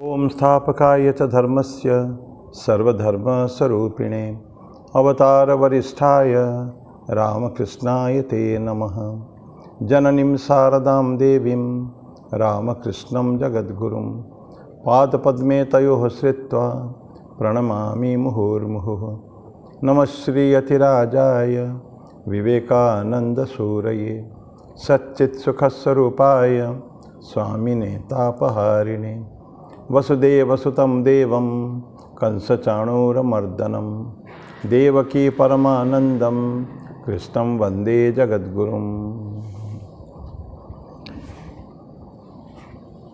ओम स्थापकाय च धर्मस्य सर्वधर्मस्वरूपिणे अवतारवरिष्ठाय रामकृष्णाय ते नमः। जननीं शारदां देवीं रामकृष्णं जगद्गुरुं पादपद्मे तयोः श्रित्वा प्रणमामि मुहुर्मुहुः। नमः श्रीयतिराजाय विवेकानन्दसूरये सच्चित्सुखस्वरूपाय स्वामिने तापहारिणे वसुदेवसुतं देवं कंसचाणूरमर्दनं देवकी परमानंदं कृष्णं वंदे जगद्गुरुं।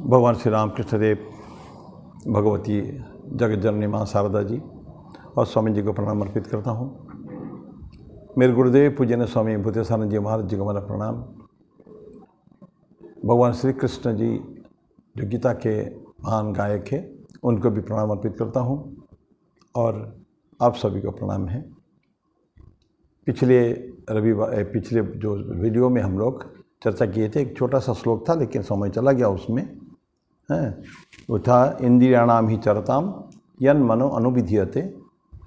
भगवान श्री राम कृष्णदेव, भगवती जगज्जननी माँ शारदा जी और स्वामी जी को प्रणाम अर्पित करता हूँ। मेरे गुरुदेव पूजन स्वामी भूतेशानंद जी महाराज जी को मेरा प्रणाम। भगवान श्री कृष्ण जी जो गीता के महान गायक है उनको भी प्रणाम अर्पित करता हूँ और आप सभी को प्रणाम है। पिछले जो वीडियो में हम लोग चर्चा किए थे, एक छोटा सा श्लोक था लेकिन समय चला गया उसमें है। वो था इंद्रियाणाम ही चरताम यन मनो अनुविधीयते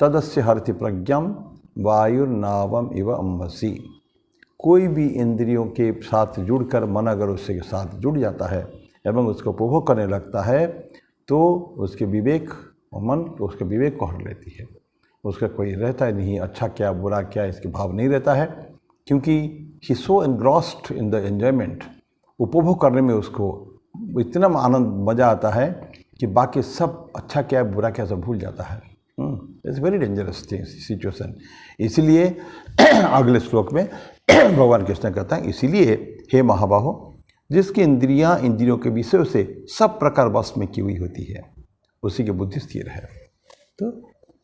तदस्य हरति प्रज्ञाम वायुर्नावम इव अम्बसी। कोई भी इंद्रियों के साथ जुड़कर मन अगर उसके साथ जुड़ जाता है एवं उसको उपभोग करने लगता है तो उसके विवेक और मन उसके विवेक को हर लेती है। उसका कोई रहता ही नहीं अच्छा क्या बुरा क्या इसके भाव नहीं रहता है, क्योंकि ही सो एनग्रॉस्ड इन द एन्जॉयमेंट। उपभोग करने में उसको इतना आनंद मज़ा आता है कि बाकी सब अच्छा क्या बुरा क्या सब भूल जाता है। It's very dangerous situation. इसीलिए अगले श्लोक में भगवान कृष्ण कहता है, इसीलिए हे महाबाहो, जिसकी इंद्रियां इंद्रियों के विषयों से सब प्रकार वश में की हुई होती है उसी की बुद्धि स्थिर है। तो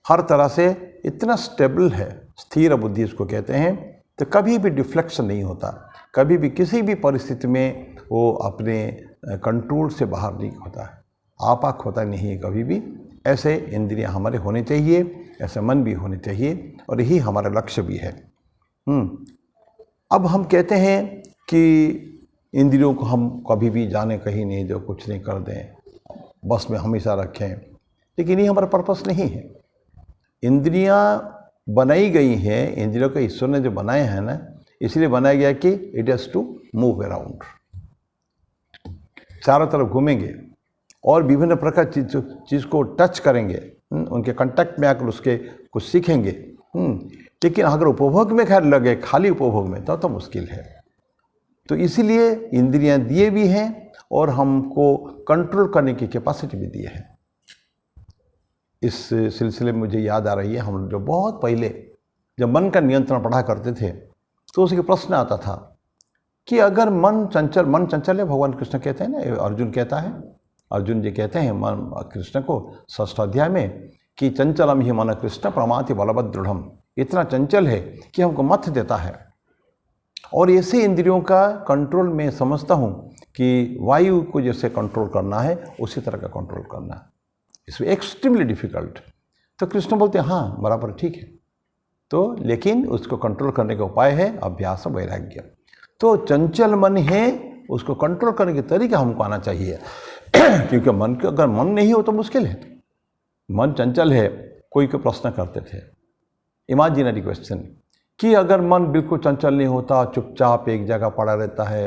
हर तरह से इतना स्टेबल है, स्थिर बुद्धि इसको कहते हैं। तो कभी भी डिफ्लेक्शन नहीं होता, कभी भी किसी भी परिस्थिति में वो अपने कंट्रोल से बाहर नहीं होता है, आपाक होता नहीं है कभी भी। ऐसे इंद्रियां हमारे होने चाहिए, ऐसे मन भी होने चाहिए और यही हमारा लक्ष्य भी है। अब हम कहते हैं कि इंद्रियों को हम कभी भी जाने कहीं नहीं जो कुछ नहीं कर दें, बस में हमेशा रखें, लेकिन ये हमारा पर्पस नहीं है। इंद्रियां बनाई गई हैं, इंद्रियों को ईश्वर ने जो बनाए हैं ना, इसलिए बनाया गया कि it has to move around, चारों तरफ घूमेंगे और विभिन्न प्रकार चीज़ को टच करेंगे, उनके कांटेक्ट में आकर उसके कुछ सीखेंगे। लेकिन अगर उपभोग में खैर लगे, खाली उपभोग में, तो मुश्किल है। तो इसीलिए इंद्रियां दिए भी हैं और हमको कंट्रोल करने की कैपेसिटी भी दिए हैं। इस सिलसिले में मुझे याद आ रही है, हम जो बहुत पहले जब मन का नियंत्रण पढ़ा करते थे तो उसके प्रश्न आता था कि अगर मन चंचल है, भगवान कृष्ण कहते हैं ना, अर्जुन कहता है, अर्जुन जी कहते हैं मन कृष्ण को 6th अध्याय में कि चंचलम ही मन कृष्ण प्रमाति बलवद दृढ़म। इतना चंचल है कि हमको मत देता है। और ऐसे इंद्रियों का कंट्रोल मैं समझता हूँ कि वायु को जैसे कंट्रोल करना है उसी तरह का कंट्रोल करना है, इसमें एक्सट्रीमली डिफिकल्ट। तो कृष्ण बोलते हैं हाँ बराबर ठीक है, तो लेकिन उसको कंट्रोल करने का उपाय है अभ्यास वैराग्य। तो चंचल मन है, उसको कंट्रोल करने के तरीका हमको आना चाहिए क्योंकि मन के अगर मन नहीं हो तो मुश्किल है। मन चंचल है, कोई को प्रश्न करते थे, इमेजिनरी क्वेश्चन, कि अगर मन बिल्कुल चंचल नहीं होता, चुपचाप एक जगह पड़ा रहता है,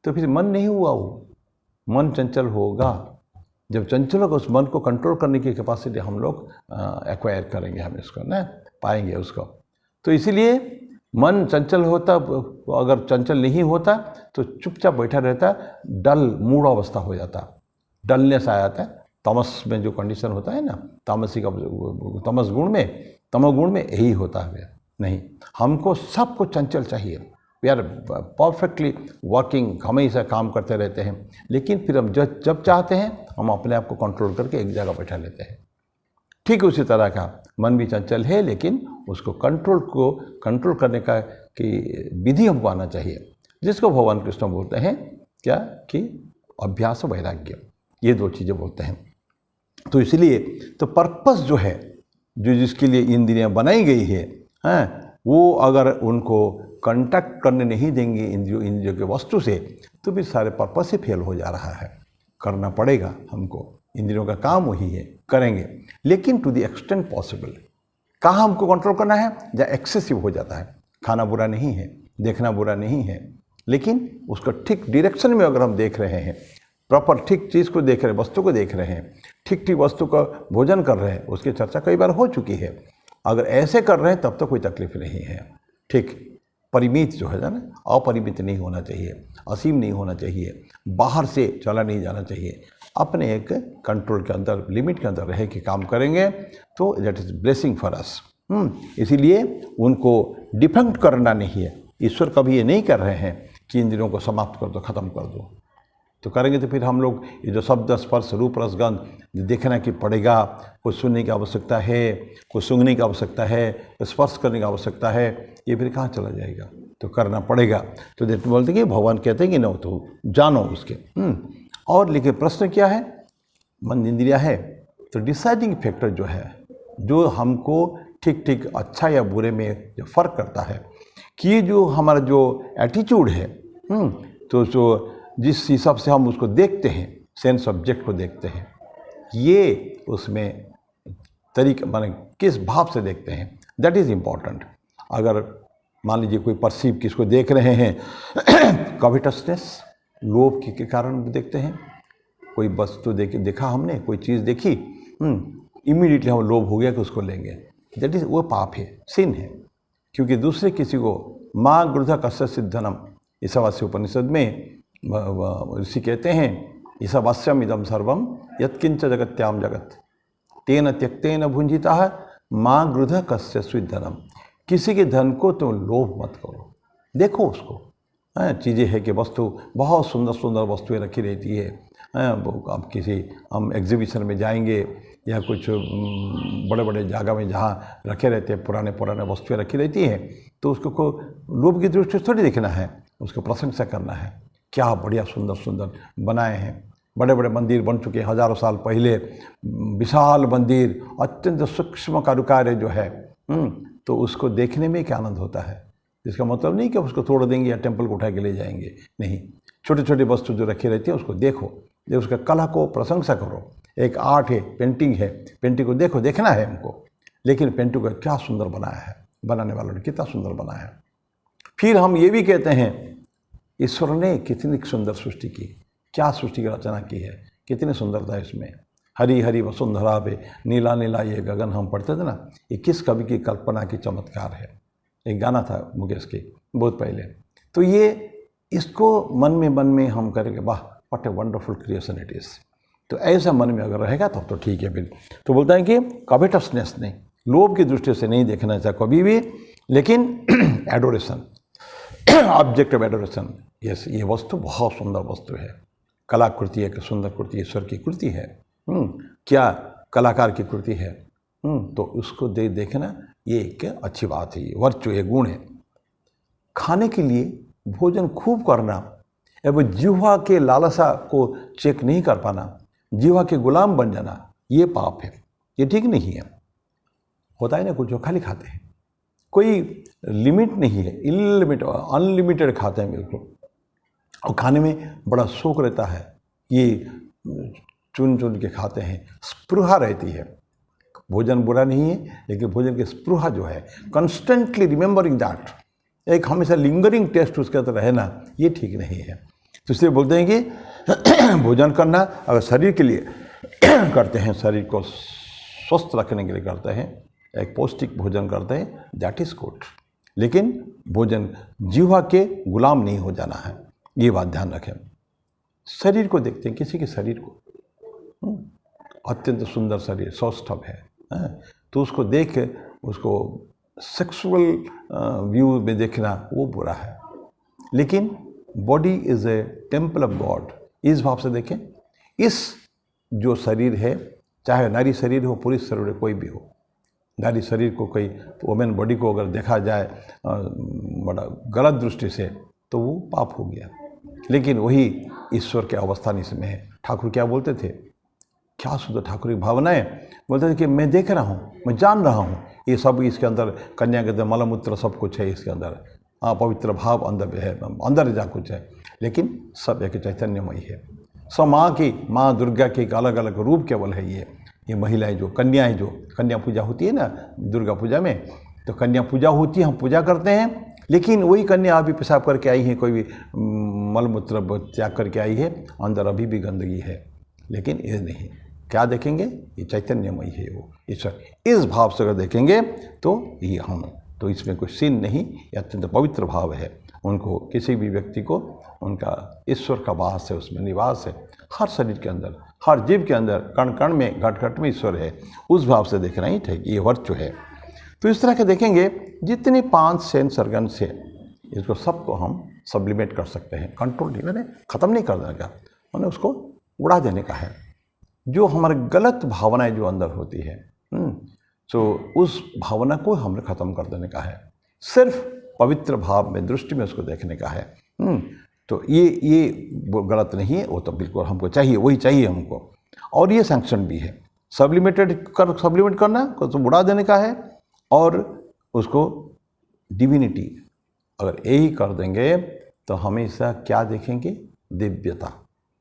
तो फिर मन नहीं हुआ। वो मन चंचल होगा, जब चंचल होगा उस मन को कंट्रोल करने की कैपेसिटी हम लोग एक्वायर करेंगे, हम इसको ना पाएंगे उसको। तो इसीलिए मन चंचल होता, अगर चंचल नहीं होता तो चुपचाप बैठा रहता, डल मूड अवस्था हो जाता, डलनेस आ जाता है। तमस में जो कंडीशन होता है ना, तामसी का तमोगुण में यही होता है। नहीं, हमको सबको चंचल चाहिए। वी आर परफेक्टली वर्किंग, हमेशा काम करते रहते हैं, लेकिन फिर हम जब चाहते हैं हम अपने आप को कंट्रोल करके एक जगह बैठा लेते हैं। ठीक उसी तरह का मन भी चंचल है, लेकिन उसको कंट्रोल करने का कि विधि हमको आना चाहिए, जिसको भगवान कृष्ण बोलते हैं क्या कि अभ्यास वैराग्य, ये 2 चीज़ें बोलते हैं। तो इसलिए तो पर्पस जो है, जो जिसके लिए इंद्रियां बनाई गई है, वो अगर उनको कांटेक्ट करने नहीं देंगे इंद्रियों के वस्तु से, तो भी सारे पर्पस ही फेल हो जा रहा है। करना पड़ेगा हमको। इंद्रियों का काम वही है, करेंगे, लेकिन टू द एक्सटेंट पॉसिबल। कहाँ हमको कंट्रोल करना है? जहाँ एक्सेसिव हो जाता है। खाना बुरा नहीं है, देखना बुरा नहीं है, लेकिन उसको ठीक डायरेक्शन में अगर हम देख रहे हैं, प्रॉपर ठीक चीज़ को देख रहे हैं, वस्तु को देख रहे हैं, ठीक ठीक वस्तु का भोजन कर रहे हैं, उसकी चर्चा कई बार हो चुकी है। अगर ऐसे कर रहे हैं तब तो कोई तकलीफ नहीं है। ठीक, परिमित जो है ना, अपरिमित नहीं होना चाहिए, असीम नहीं होना चाहिए, बाहर से चला नहीं जाना चाहिए। अपने एक कंट्रोल के अंदर, लिमिट के अंदर रह के काम करेंगे तो that is blessing for us. इसीलिए उनको डिफेक्ट करना नहीं है। ईश्वर कभी ये नहीं कर रहे हैं कि इंद्रियों को समाप्त कर दो, ख़त्म कर दो। तो करेंगे तो फिर हम लोग ये जो शब्द, स्पर्श, रूप, रसगंध देखना कि पड़ेगा, कुछ सुनने की आवश्यकता है, कुछ सूंघने की आवश्यकता है, स्पर्श करने की आवश्यकता है, ये फिर कहाँ चला जाएगा? तो करना पड़ेगा। तो देखते बोलते कि भगवान कहते हैं कि न तो जानो उसके। और लेकिन प्रश्न क्या है? मन इंद्रिया है तो डिसाइडिंग फैक्टर जो है, जो हमको ठीक ठीक अच्छा या बुरे में जो फ़र्क करता है कि जो हमारा जो एटीट्यूड है, तो जो जिस हिसाब से हम उसको देखते हैं, सेंस ऑब्जेक्ट को देखते हैं, ये उसमें तरीका माने किस भाव से देखते हैं, दैट इज़ इम्पॉर्टेंट। अगर मान लीजिए कोई परसीव किसको देख रहे हैं कॉविटसनेस, लोभ के कारण देखते हैं, कोई वस्तु देखा हमने, कोई चीज़ देखी, इमीडिएटली हम लोभ हो गया कि उसको लेंगे, दैट इज़ वो पाप है, सिन है। क्योंकि दूसरे किसी को माँ गृधा कस्य सिद्धनम, ईशावास्य उपनिषद में ऋषि कहते हैं, ईशावास्यम इदम सर्वम यत्किंच जगत्याम जगत तेन त्यक्तेन भुंजिता माँ गृधा कस्य सिद्धनम। किसी के धन को तो लोभ मत करो, देखो उसको। चीज़ें है कि वस्तु बहुत सुंदर सुंदर वस्तुएं रखी रहती है। अब किसी हम एग्जीबिशन में जाएंगे या कुछ बड़े बड़े जगह में जहाँ रखे रहते हैं, पुराने पुराने वस्तुएं रखी रहती हैं, तो उसको को लोभ की दृष्टि से थोड़ी देखना है, उसको प्रशंसा करना है। क्या बढ़िया सुंदर सुंदर बनाए हैं, बड़े बड़े मंदिर बन चुके हैं हज़ारों साल पहले, विशाल मंदिर, अत्यंत सूक्ष्म कारुकार्य जो है, तो उसको देखने में क्या आनंद होता है। इसका मतलब नहीं कि उसको तोड़ देंगे या टेम्पल को उठा के ले जाएंगे, नहीं। छोटे छोटे वस्तु जो रखी रहती है उसको देखो, जो उसका कला को प्रशंसा करो। एक आर्ट है, पेंटिंग है, पेंटिंग को देखो, देखना है हमको, लेकिन पेंटिंग को क्या सुंदर बनाया है, बनाने वालों ने कितना सुंदर बनाया है। फिर हम ये भी कहते हैं ईश्वर ने कितनी सुंदर सृष्टि की, क्या सृष्टि की रचना की है, कितनी सुंदरता है इसमें। हरी हरी वसुंधरा पे नीला नीला ये गगन, हम पढ़ते थे ना, ये किस कवि की कल्पना की चमत्कार है। एक गाना था मुकेश के बहुत पहले। तो ये इसको मन में हम करेंगे, वाह what a wonderful creation it is. तो ऐसा मन में अगर रहेगा तब तो ठीक है। फिर तो बोलता है कि कॉवेटसनेस नहीं, लोभ की दृष्टि से नहीं देखना चाहिए कभी भी, लेकिन adoration, object of adoration, yes, ये वस्तु बहुत सुंदर वस्तु है, कलाकृति है, सुंदर कृति, ईश्वर की कृति है, क्या कलाकार की कृति है, तो उसको देखना ये एक अच्छी बात है, ये वर्चु, ये गुण है। खाने के लिए भोजन खूब करना एवं जिह्वा के लालसा को चेक नहीं कर पाना, जिह्वा के गुलाम बन जाना, ये पाप है, ये ठीक नहीं है। होता है ना कुछ जो खाली खाते हैं, कोई लिमिट नहीं है, इनलिमिटेड अनलिमिटेड खाते हैं बिल्कुल, और खाने में बड़ा शौक रहता है, ये चुन चुन के खाते हैं, स्पृहा रहती है। भोजन बुरा नहीं है, लेकिन भोजन की स्पृहा जो है, कंस्टेंटली रिमेंबरिंग दैट, एक हमेशा लिंगरिंग टेस्ट उसके अंदर रहना, ये ठीक नहीं है। तो इसलिए बोलते हैं कि भोजन करना अगर शरीर के लिए करते हैं, शरीर को स्वस्थ रखने के लिए करते हैं, एक पौष्टिक भोजन करते हैं, दैट इज़ गुड, लेकिन भोजन जिह्वा के गुलाम नहीं हो जाना है, ये बात ध्यान रखें। शरीर को देखते हैं, किसी के शरीर को अत्यंत सुंदर शरीर, सौष्ठव है, तो उसको देख उसको सेक्सुअल व्यू में देखना वो बुरा है। लेकिन body is a temple of God, इस भाव से देखें। इस जो शरीर है, चाहे नारी शरीर हो, पुरुष शरीर हो, कोई भी हो, नारी शरीर को, कोई वुमेन बॉडी को अगर देखा जाए बड़ा गलत दृष्टि से, तो वो पाप हो गया। लेकिन वही ईश्वर के अवस्थान इसमें है। ठाकुर क्या बोलते थे, क्या सुंदर ठाकुर की भावनाएं, बोलते थे कि मैं देख रहा हूँ, मैं जान रहा हूँ, ये सब इसके अंदर, कन्या के अंदर मलमूत्र सब कुछ है इसके अंदर, हाँ, पवित्र भाव अंदर है, अंदर जा कुछ है, लेकिन सब एक चैतन्यमयी है। सो माँ दुर्गा के एक अलग अलग रूप केवल है ये महिलाएं जो कन्याएं, जो कन्या पूजा होती है ना दुर्गा पूजा में, तो कन्या पूजा होती है, हम पूजा करते हैं, लेकिन वही कन्या अभी पेशाब करके आई है, कोई भी मलमूत्र त्याग करके आई है, अंदर अभी भी गंदगी है। लेकिन ये नहीं, क्या देखेंगे, ये चैतन्यमयी है वो ईश्वर। इस भाव से अगर देखेंगे तो ये हम, तो इसमें कोई सीन नहीं, ये अत्यंत पवित्र भाव है। उनको किसी भी व्यक्ति को उनका ईश्वर का वास है, उसमें निवास है, हर शरीर के अंदर, हर जीव के अंदर, कण कण में, घट घट में ईश्वर है। उस भाव से देखना ही ठीक, ये वर्चु है। तो इस तरह के देखेंगे जितने 5 सेंस ऑर्गन्स है, इसको सबको हम सब्लिमेट कर सकते हैं। कंट्रोल नहीं, मैंने ख़त्म नहीं कर देने का, मैंने उसको उड़ा देने का है। जो हमारे गलत भावनाएं जो अंदर होती है, तो उस भावना को हमने ख़त्म कर देने का है, सिर्फ पवित्र भाव में, दृष्टि में उसको देखने का है। तो ये गलत नहीं है, वो तो बिल्कुल हमको चाहिए, वही चाहिए हमको। और ये सैंक्शन भी है, सब्लिमेट करना को तो उड़ा देने का है, और उसको डिविनिटी अगर यही कर देंगे तो हमेशा क्या देखेंगे, दिव्यता,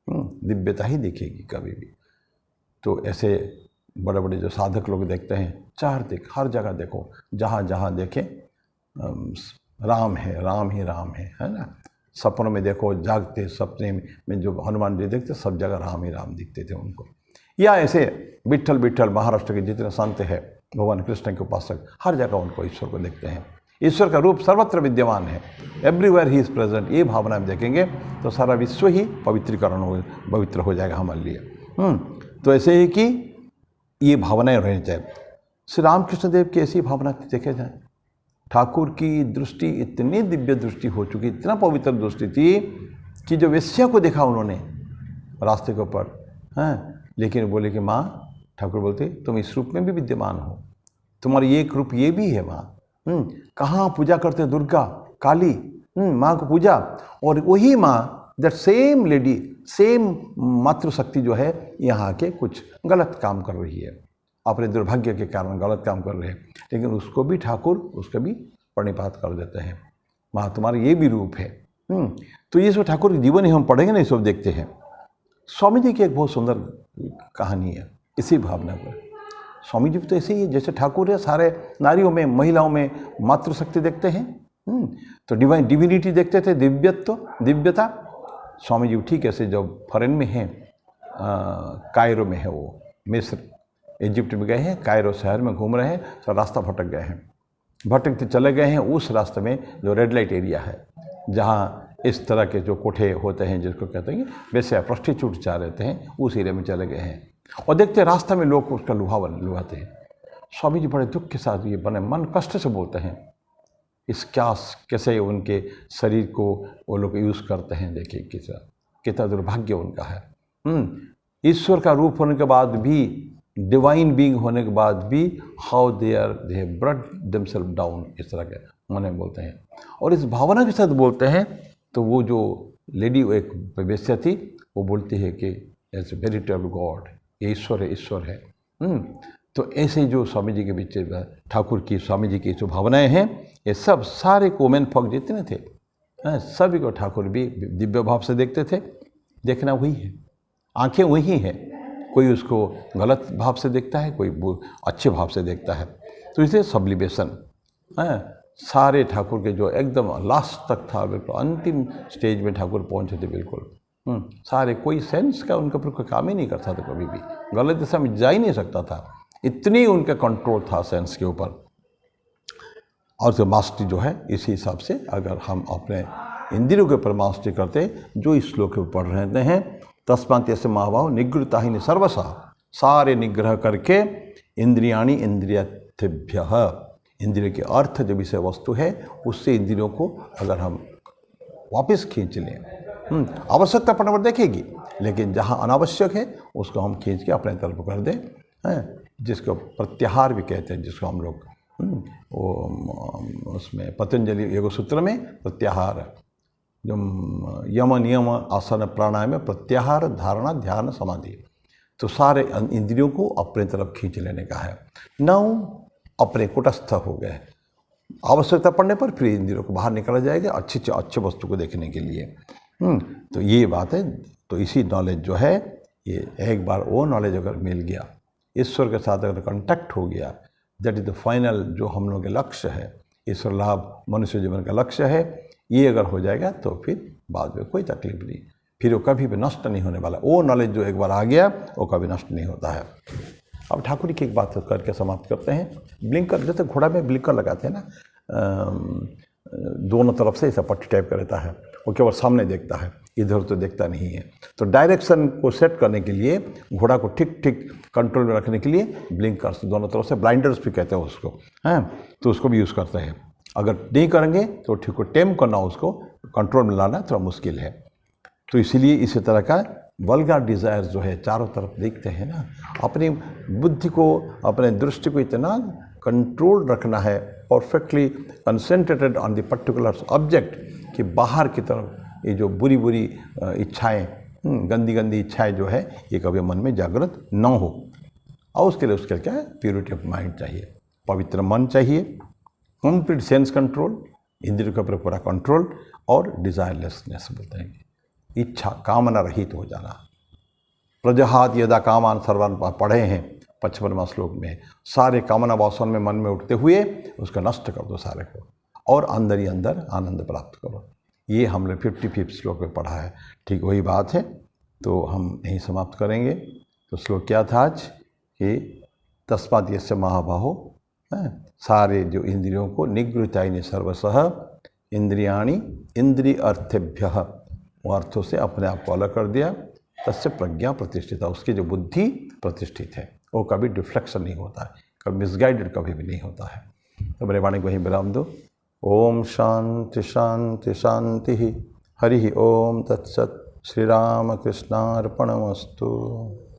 दिव्यता ही दिखेगी कभी भी। तो ऐसे बड़े बड़े जो साधक लोग देखते हैं, हर जगह देखो, जहाँ जहाँ देखें राम है, राम ही राम है ना। सपनों में देखो, जागते सपने में जो हनुमान जी देखते, सब जगह राम ही राम दिखते थे उनको। या ऐसे विट्ठल विट्ठल महाराष्ट्र के जितने संत हैं, भगवान कृष्ण के उपासक, हर जगह उनको ईश्वर को देखते हैं। ईश्वर का रूप सर्वत्र विद्यमान है, एवरीवेयर ही इज़ प्रेजेंट। ये भावना में देखेंगे तो सारा विश्व ही पवित्र हो जाएगा हमारे लिए। तो ऐसे ही कि ये भावनाएं रहनी चाहिए। श्री रामकृष्ण देव की ऐसी भावना देखे जाए, ठाकुर की दृष्टि इतनी दिव्य दृष्टि हो चुकी, इतना पवित्र दृष्टि थी कि जो वेश्या को देखा उन्होंने रास्ते के ऊपर, लेकिन बोले कि माँ, ठाकुर बोलते तुम इस रूप में भी विद्यमान हो, तुम्हारी एक रूप ये भी है माँ। कहाँ पूजा करते दुर्गा काली, माँ को पूजा, और वही माँ, दैट सेम लेडी, सेम मातृशक्ति जो है यहाँ आके कुछ गलत काम कर रही है, अपने दुर्भाग्य के कारण गलत काम कर रहे हैं, लेकिन उसको भी ठाकुर उसका भी प्रणिपात कर देते हैं, माँ तुम्हारा ये भी रूप है। तो ये सब ठाकुर के जीवन ही हम पढ़ेंगे ना, ये सब देखते हैं। स्वामी जी की एक बहुत सुंदर कहानी है इसी भावना पर। स्वामी जी तो ऐसे ही है जैसे ठाकुर है, सारे नारियों में, महिलाओं में मातृशक्ति देखते हैं, तो डिविनिटी देखते थे, दिव्यता। स्वामी जी ठीक ऐसे जब फॉरेन में हैं, कायरो में है वो, मिस्र इजिप्ट में गए हैं, कायरो शहर में घूम रहे हैं, तो रास्ता भटक गए हैं, भटकते चले गए हैं उस रास्ते में जो रेड लाइट एरिया है, जहाँ इस तरह के जो कोठे होते हैं जिसको कहते हैं वैसे प्रोस्टिट्यूट जा रहते हैं, उस एरिया में चले गए हैं। और देखते रास्ता में लोग उसका लुभाते हैं। स्वामी जी बड़े दुख के साथ ये बने मन कष्ट से बोलते हैं, इस कैसे उनके शरीर को वो लोग यूज़ करते हैं, देखिए कितना दुर्भाग्य उनका है। ईश्वर का रूप होने के बाद भी, डिवाइन बीइंग होने के बाद भी, how they brought themselves down, इस तरह के मने बोलते हैं। और इस भावना के साथ बोलते हैं, तो वो जो लेडी, एक वेश्या थी, वो बोलती है कि एज वेरिटेबल गॉड, ये ईश्वर है। तो ऐसे जो स्वामी जी के बीच ठाकुर की, स्वामी जी की जो भावनाएं हैं, ये सब सारे कोमेन फॉक जितने थे, सभी को ठाकुर भी दिव्य भाव से देखते थे। देखना वही है, आंखें वही हैं, कोई उसको गलत भाव से देखता है, कोई अच्छे भाव से देखता है। तो इसलिए सब्लिमेशन, सारे ठाकुर के जो एकदम लास्ट तक था, बिल्कुल अंतिम स्टेज में ठाकुर पहुँचे थे बिल्कुल। सारे, कोई सेंस का उनके ऊपर कोई काम ही नहीं करता था, कभी भी गलत दिशा में जा ही नहीं सकता था, इतनी उनका कंट्रोल था सेंस के ऊपर। और जो मास्टरी जो है, इसी हिसाब से अगर हम अपने इंद्रियों के ऊपर मास्टरी करते, जो इस श्लोक के ऊपर रहते हैं, तस्मात् यस्य महाभाव निगृहीता ही सर्वसा, सारे निग्रह करके इंद्रियाणि इंद्रियर्थेभ्यः, इंद्रिय के अर्थ जो विषय वस्तु है उससे इंद्रियों को अगर हम वापस खींच लें, आवश्यकता पड़ने पर देखेगी, लेकिन जहाँ अनावश्यक है उसको हम खींच के अपने तरफ कर दें, जिसको प्रत्याहार भी कहते हैं, जिसको हम लोग वो उसमें पतंजलि योग सूत्र में प्रत्याहार, जो यम नियम आसन प्राणायाम में प्रत्याहार, धारणा, ध्यान, समाधि, तो सारे इंद्रियों को अपने तरफ खींच लेने का है। नौ अपने कुटस्थ हो गए, आवश्यकता पड़ने पर फिर इंद्रियों को बाहर निकाला जाएगा अच्छे वस्तु को देखने के लिए। तो ये बात है। तो इसी नॉलेज जो है, ये एक बार वो नॉलेज अगर मिल गया, ईश्वर के साथ अगर कांटेक्ट हो गया, दैट इज़ द फाइनल जो हम लोग के लक्ष्य है, ईश्वर लाभ मनुष्य जीवन का लक्ष्य है। ये अगर हो जाएगा तो फिर बाद में कोई तकलीफ नहीं, फिर वो कभी भी नष्ट नहीं होने वाला। वो नॉलेज जो एक बार आ गया वो कभी नष्ट नहीं होता है। अब ठाकुर जी की एक बात करके समाप्त करते हैं। ब्लिंकर, जैसे घोड़ा में ब्लिंकर लगाते हैं ना, दोनों तरफ से ऐसा पट्टी टाइप का रहता है, वो केवल सामने देखता है, इधर तो देखता नहीं है। तो डायरेक्शन को सेट करने के लिए, घोड़ा को ठीक ठीक कंट्रोल में रखने के लिए ब्लिंकर्स दोनों तरफ से, ब्लाइंडर्स भी कहते हैं उसको, हैं, तो उसको भी यूज़ करते हैं। अगर नहीं करेंगे तो ठीक को टेम करना, उसको कंट्रोल में लाना थोड़ा मुश्किल है। तो इसीलिए इसी तरह का वल्गर डिज़ायर जो है, चारों तरफ देखते हैं ना, अपनी बुद्धि को, अपने दृष्टि को इतना कंट्रोल रखना है, perfectly concentrated on the particular object, कि बाहर की तरफ ये जो बुरी बुरी इच्छाएं, गंदी गंदी इच्छाएं जो है, ये कभी मन में जागृत न हो। और उसके लिए क्या है, प्योरिटी ऑफ माइंड चाहिए, पवित्र मन चाहिए, कंप्लीट सेंस कंट्रोल, इंद्रियों के ऊपर पूरा कंट्रोल, और डिज़ायरलेसनेस बोलते हैं, इच्छा कामना रहित हो जाना। प्रजहात यदा कामान सर्वान पढ़े हैं 55वां श्लोक में, सारे कामना वासना में मन में उठते हुए उसका नष्ट कर दो सारे को, और अंदर ही अंदर आनंद प्राप्त करो। ये हमने 55 श्लोक में पढ़ा है। ठीक वही बात है। तो हम यहीं समाप्त करेंगे। तो श्लोक क्या था आज, कि तस्मात् यस्य महाबाहो, सारे जो इंद्रियों को निगृहीतानि सर्वशः इंद्रियाणि इंद्रिय अर्थेभ्यः, वो अर्थों से अपने आप को अलग कर दिया। तस्य प्रज्ञा प्रतिष्ठिता, उसकी जो बुद्धि प्रतिष्ठित है, वो कभी डिफ्लेक्शन नहीं होता है, कभी मिसगाइडेड कभी भी नहीं होता है। तो मेरे वाणी को वहीं विराम दो। ओम शांति शांति शांति। हरि ओम तत्सत। श्री राम कृष्णार्पणमस्तु।